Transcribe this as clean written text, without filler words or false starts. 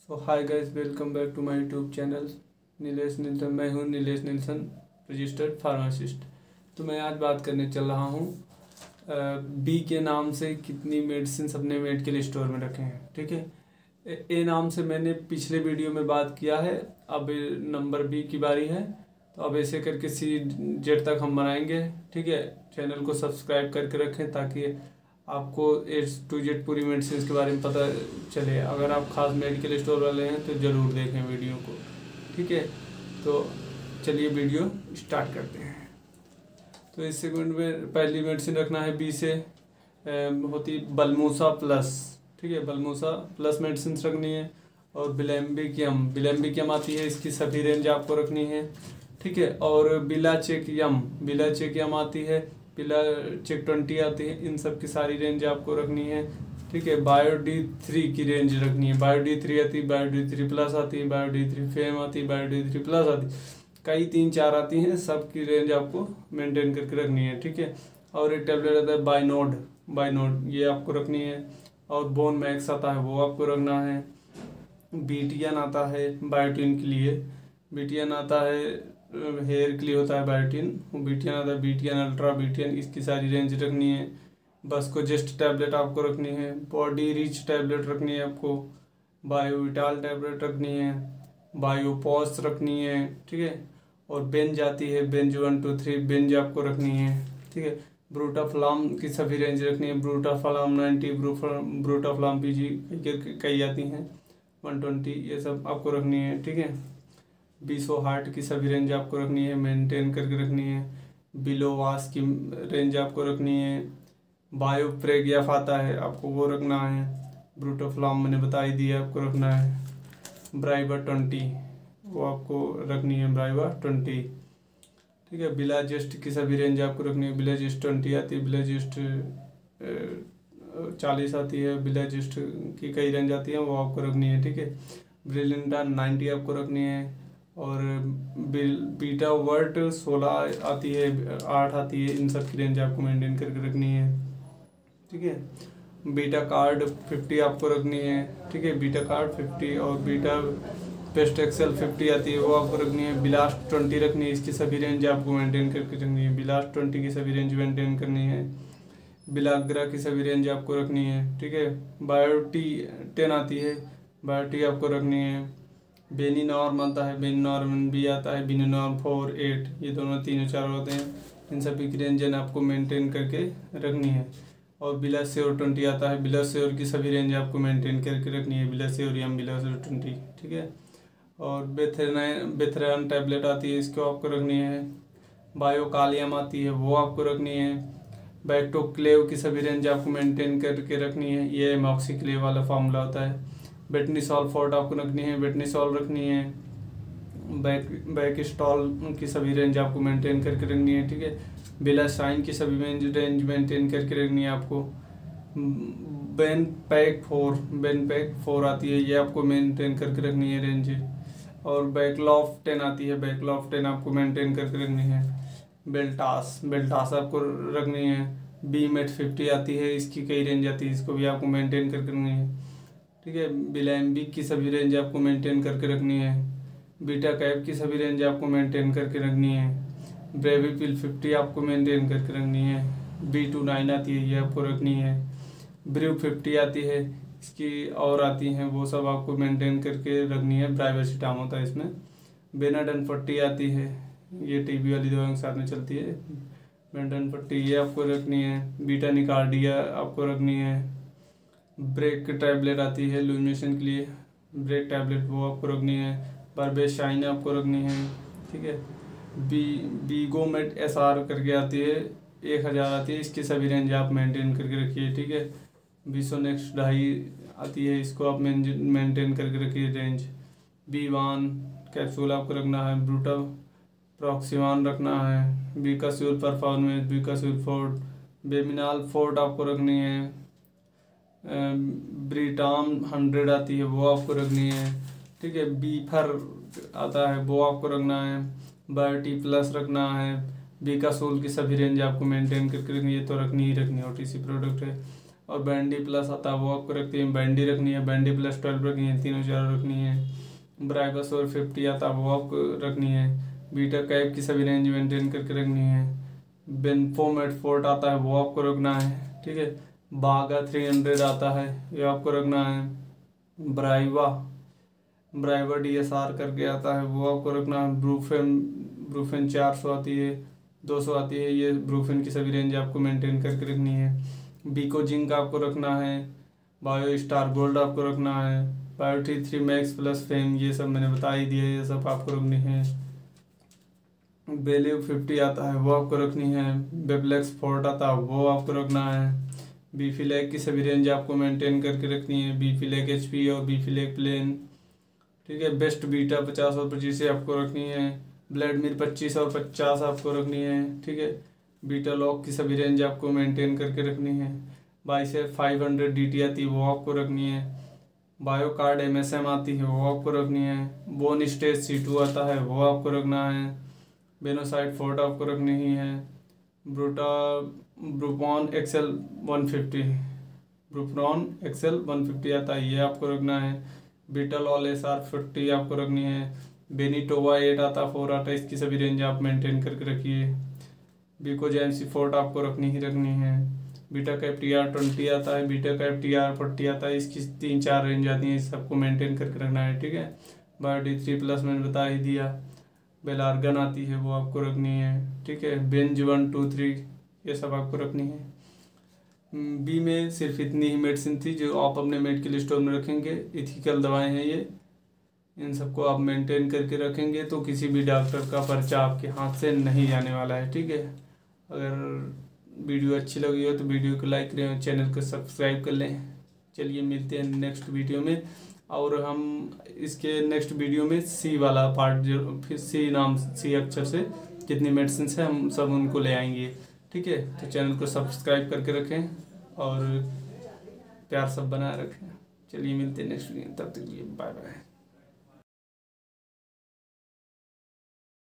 So hi guys, welcome back to my YouTube channel Nilesh Neelson. मैं हूं Nilesh Nielsen, registered pharmacist. तो मैं आज बात करने चल रहा हूं बी के नाम से कितनी मेडिसिन अपने मेडिकल स्टोर में रखे हैं। ठीक है, ए नाम से मैंने पिछले वीडियो में बात किया है। अब नंबर बी की बारी है, तो अब ऐसे करके सी जेड तक हम बनाएंगे। ठीक है, चैनल को सब्सक्राइब करके रखें ताकि आपको ए टू जेड पूरी मेडिसिन के बारे में पता चले। अगर आप खास मेडिकल स्टोर वाले हैं तो ज़रूर देखें वीडियो को। ठीक है, तो चलिए वीडियो स्टार्ट करते हैं। तो इस सेगमेंट में पहली मेडिसिन रखना है बी से, होती बलमूसा प्लस। ठीक है, बलमूसा प्लस मेडिसिन रखनी है। और बिलेम्बिकियम आती है, इसकी सभी रेंज आपको रखनी है। ठीक है, और बिलाचेकियम आती है, चेक 20 आती है। इन सब की सारी रेंज आपको रखनी है। ठीक है, बायो D3 की रेंज रखनी है। बायो D3 आती है, बायो D3 प्लस आती है, बायो D3 फेम आती है, बायो D3 प्लस आती है, कई 3-4 आती हैं। सब की रेंज आपको मेंटेन करके रखनी है। ठीक है, और एक टैबलेट आता है बाइनोड, ये आपको रखनी है। और बोन मैक्स आता है, वो आपको रखना है। बीटियन आता है बायोटिन के लिए, बीटियन आता है हेयर के लिए होता है बायोटिन, बीटियन आता है, बीटियन अल्ट्रा, बीटियन, इसकी सारी रेंज रखनी है। बस को जस्ट टैबलेट आपको रखनी है। बॉडी रिच टैबलेट रखनी है आपको। बायोविटाल टैबलेट रखनी है। बायोपॉस रखनी है। ठीक है, और बेंज आती है, बेंज 1 2 3 बेंज आपको रखनी है। ठीक है, ब्रूटाफ्लाम की सभी रेंज रखनी है। ब्रूटाफ्लाम 90, ब्रूटाफ्लाम PG कई आती हैं 120, ये सब आपको रखनी है। ठीक है, बीसो हार्ट की सभी रेंज आपको रखनी है, मेंटेन करके रखनी है। बिलोवास की रेंज आपको रखनी है। बायोप्रेगियाफ आता है, आपको वो रखना है। ब्रूटोफ्लाम मैंने बता ही दिया, आपको रखना है। ब्राइवा 20 वो आपको रखनी है, ब्राइवा 20। ठीक है, बिलाजेस्ट की सभी रेंज आपको रखनी है। बिलाजेस्ट 20 आती है, बिलाजेस्ट 40 आती है, बिलाजेस्ट की कई रेंज आती है, वो आपको रखनी है। ठीक है, ब्रिलिंटा 90 आपको रखनी है। और बीटा वर्ट 16 आती है, 8 आती है, इन सब की रेंज आपको मेंटेन करके रखनी है। ठीक है, बीटा कार्ड 50 आपको रखनी है। ठीक है, बीटा कार्ड 50 और बीटा पेस्ट एक्सेल 50 आती है, वो आपको रखनी है। बिलास्ट 20 रखनी है, इसकी सभी रेंज आपको मेंटेन करके रखनी है। बिलास्ट 20 की सभी रेंज मेंटेन करनी है। बिलाग्रा की सभी रेंज आपको रखनी है। ठीक है, बायोटी 10 आती है, बायोटी आपको रखनी है। बेनीनॉर्म आता है, बेनीनॉर्म भी आता है, बेनीनॉर्म 4 8, ये दोनों 3 और 4 होते हैं। इन सभी की रेंज आपको मेंटेन करके रखनी है। और बिलासेओर 20 आता है, बिलासेओर की सभी रेंज आपको मेंटेन करके रखनी है। बिलासेओरियम बिलासेओर 20। ठीक है, और बेथेरान टैबलेट आती है, इसको आपको रखनी है। बायोकालियम आती है, वो आपको रखनी है। बैक्टोक्लेव की सभी रेंज आपको मेंटेन करके रखनी है, ये एमॉक्सिक्लेव वाला फार्मूला होता है। बेटनीसॉल 4 आपको रखनी है, बेटनीसॉल रखनी है। बैकस्टॉल की सभी रेंज आपको मेंटेन करके रखनी है। ठीक है, बिलासाइन की सभी रेंज मेंटेन करके रखनी है आपको। बेनपैक 4 आती है, ये आपको मेंटेन करके रखनी है रेंज। और बैकलॉफ 10 आती है, बैकलॉफ 10 आपको मेंटेन करके रखनी है। बेल्टास आपको रखनी है। बीमेट 50 आती है, इसकी कई रेंज आती है, इसको भी आपको मेंटेन करके रखनी है। ठीक है, बिलैम्बिक की सभी रेंज आपको मेंटेन करके रखनी है। बीटा कैप की सभी रेंज आपको मेंटेन करके रखनी है। ब्रेविपिल 50 आपको मेंटेन करके रखनी है। B29 आती है, ये आपको रखनी है। ब्रू 50 आती है, इसकी और आती हैं, वो सब आपको मेंटेन करके रखनी है। ब्राइवेसिटाम होता है इसमें। बेनाडन 40 आती है, ये TB वाली दवाओं के साथ में चलती है। बेनाडन 40 ये आपको रखनी है। बीटा निकार्डिया आपको रखनी है। ब्रेक टैबलेट आती है लूमिनेशन के लिए, ब्रेक टैबलेट वो आपको रखनी है। बारबेशाइन आपको रखनी है। ठीक है, बीगोमेट SR करके आती है, 1000 आती है, इसकी सभी रेंज आप मेंटेन करके रखिए। ठीक है, बिसोनेक्स 2.5 आती है, इसको आप मेंटेन करके रखिए रेंज। B1 कैप्सूल आपको रखना है। ब्रूटा प्रॉक्सिमान रखना है। बीकास्यूल परफॉर्मेंस, बीकास्यूल 4, बेमिनाल 4 आपको रखनी है। ब्रिटाम 100 आती है, वो आपको रखनी है। ठीक है, बीफर आता है, वो आपको रखना है। बायोटी प्लस रखना है। बीकासोल की सभी रेंज आपको मेंटेन करके रखनी है, तो रखनी ही रखनी है, OTC प्रोडक्ट है। और बैंडी प्लस आता है वो आपको रखनी है, बैंडी रखनी है, बैंडी प्लस 12 रखनी है, तीनों चारों रखनी है। ब्राइबस और 50 आता है वो आपको रखनी है। बीटा कैप की सभी रेंज मेंटेन करके रखनी है। बेनफोमेट फोर्ट आता है वो आपको रखना है, ठीक है। बागा 300 आता है ये आपको रखना है। ब्राइवा DSR करके आता है वो आपको रखना है। ब्रूफेन 400 आती है, 200 आती है, ये ब्रूफेन की सभी रेंज आपको मेंटेन करके रखनी है। बीको जिंक आपको रखना है। बायो स्टार गोल्ड आपको रखना है। Bio T3 max plus fame, ये सब मैंने बता ही दिया, ये सब आपको रखनी है। बेलिव 50 आता है वो आपको रखनी है। बेबलेक्स फोर्ट आता है वो आपको रखना है। बीफीलैक की सभी रेंज आपको मेंटेन करके रखनी है। बीफीलैक HP और बीफीलैक प्लेन, ठीक है। बेस्ट बीटा 50 और 25 आपको रखनी है। ब्लैडमिर 25 और 50 आपको रखनी है, ठीक है। बीटा लॉक की सभी रेंज आपको मेंटेन करके रखनी है। बाइसेप 500 DT आती है वो आपको रखनी है। बायो कार्ड MSM आती है वो आपको रखनी है। बोन स्टेज C2 आता है वो आपको रखना है। बेनोसाइड फोर्ट आपको रखनी ही है। ब्रूपॉन XL 150, ब्रूप्रॉन XL 150 आता है ये आपको रखना है। बीटल ऑल SR 50 आपको रखनी है। बेनीटोवा 8 आता 4 आता, इसकी सभी रेंज आप मेंटेन करके रखिए। बीको JMC फोर्ट आपको रखनी ही रखनी है। बीटा कैप TR 20 आता है, बीटा कैप TR 40 आता है, इसकी 3-4 रेंज आती हैं, इस सबको मेंटेन करके रखना है, ठीक है। बायो D3 प्लस मैंने बता ही दिया। बेलार्गन आती है वो आपको रखनी है, ठीक है। बेंज 1 2 3 ये सब आपको रखनी है। बी में सिर्फ इतनी ही मेडिसिन थी जो आप अपने मेडिकल स्टोर में रखेंगे। इथिकल दवाएं हैं ये, इन सबको आप मेंटेन करके रखेंगे तो किसी भी डॉक्टर का पर्चा आपके हाथ से नहीं जाने वाला है, ठीक है। अगर वीडियो अच्छी लगी हो तो वीडियो को लाइक करें और चैनल को सब्सक्राइब कर लें। चलिए मिलते हैं नेक्स्ट वीडियो में, और हम इसके नेक्स्ट वीडियो में C वाला पार्ट जो फिर C अक्षर से जितनी मेडिसिन है हम सब उनको ले आएंगे, ठीक है। तो चैनल को सब्सक्राइब करके रखें और प्यार सब बनाए रखें। चलिए मिलते हैं नेक्स्ट वीडियो, तब तक के लिए बाय बाय।